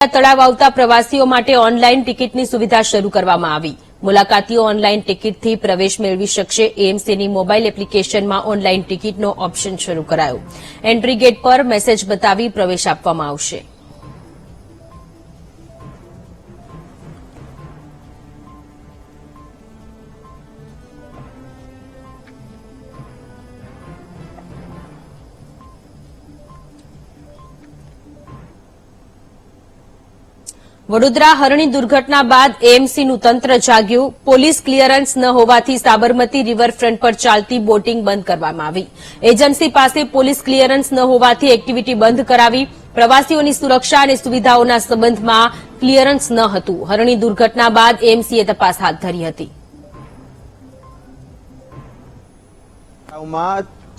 તળાવ આવતા પ્રવાસીઓ માટે ઓનલાઈન ટિકિટની સુવિધા શરૂ કરવામાં આવી। મુલાકાતીઓ ઓનલાઈન ટિકિટથી પ્રવેશ મેળવી શકશે। એએમસીની મોબાઈલ એપ્લિકેશનમાં ઓનલાઈન ટિકિટનો ઓપ્શન શરૂ કરાયો। એન્ટ્રી ગેટ પર મેસેજ બતાવી પ્રવેશ આપવામાં આવશે। વડોદરા હરણી દુર્ઘટના બાદ એએમસીનું તંત્ર જાગ્યું। પોલીસ ક્લિયરન્સ ન હોવાથી સાબરમતી રિવરફ્રન્ટ પર ચાલતી બોટિંગ બંધ કરવામાં આવી। એજન્સી પાસે પોલીસ ક્લિયરન્સ ન હોવાથી એક્ટિવિટી બંધ કરાવી। પ્રવાસીઓની સુરક્ષા અને સુવિધાઓના સંબંધમાં ક્લિયરન્સ ન હતું। હરણી દુર્ઘટના બાદ એએમસીએ તપાસ હાથ ધરી હતી।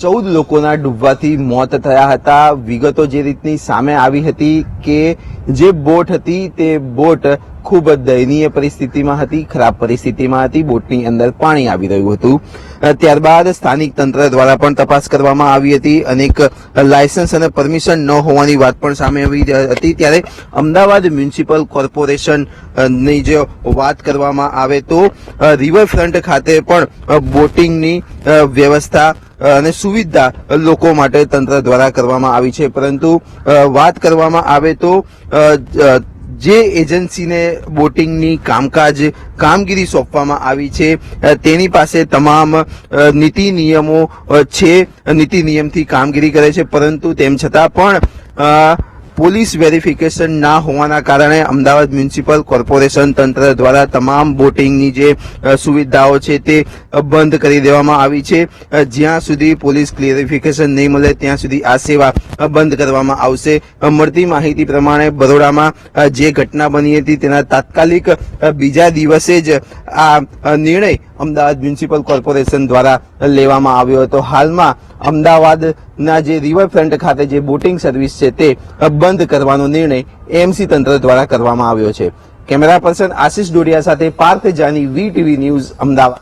14 લોકોના ડૂબવાથી મોત થયા હતા। વિગતો જે રીતની સામે આવી હતી કે જે બોટ હતી તે બોટ ખૂબ દયનીય પરિસ્થિતિમાં હતી, ખરાબ પરિસ્થિતિમાં હતી। બોટની અંદર પાણી આવી રહ્યું હતું। ત્યારબાદ સ્થાનિક તંત્ર દ્વારા પણ તપાસ કરવામાં આવી હતી। અનેક લાયસન્સ અને પરમિશન ન હોવાની વાત પણ સામે આવી હતી। ત્યારે અમદાવાદ મ્યુનિસિપલ કોર્પોરેશનની જો વાત કરવામાં આવે તો રિવરફ્રન્ટ ખાતે પણ બોટિંગની વ્યવસ્થા અને સુવિધા લોકો માટે તંત્ર દ્વારા કરવામાં આવી છે। પરંતુ વાત કરવામાં આવે તો જે એજન્સીને બોટિંગની કામગીરી સોંપવામાં આવી છે તેની પાસે તમામ નીતિ નિયમો છે, નીતિ નિયમથી કામગીરી કરે છે। પરંતુ તેમ છતાં પણ પોલીસ વેરિફિકેશન ના હોવાના કારણે અમદાવાદ મ્યુનિસિપલ કોર્પોરેશન તંત્ર દ્વારા તમામ બોટિંગની જે સુવિધાઓ છે તે બંધ કરી દેવામાં આવી છે। જ્યાં સુધી પોલીસ ક્લિયરિફિકેશન નહીં મળે ત્યાં સુધી આ સેવા બંધ કરવામાં આવશે। મળતી માહિતી પ્રમાણે બરોડામાં જે ઘટના બની હતી તેના તાત્કાલિક બીજા દિવસે જ આ નિર્ણય અમદાવાદ મ્યુનિસિપલ કોર્પોરેશન દ્વારા લેવામાં આવ્યો હતો। હાલમાં અમદાવાદના જે રિવરફ્રન્ટ ખાતે જે બોટિંગ સર્વિસ છે તે બંધ કરવાનો નિર્ણય એએમસી તંત્ર દ્વારા કરવામાં આવ્યો છે। કેમેરા પર્સન આશિષ ડોડિયા સાથે પાર્થ જાની, વીટીવી ન્યૂઝ, અમદાવાદ।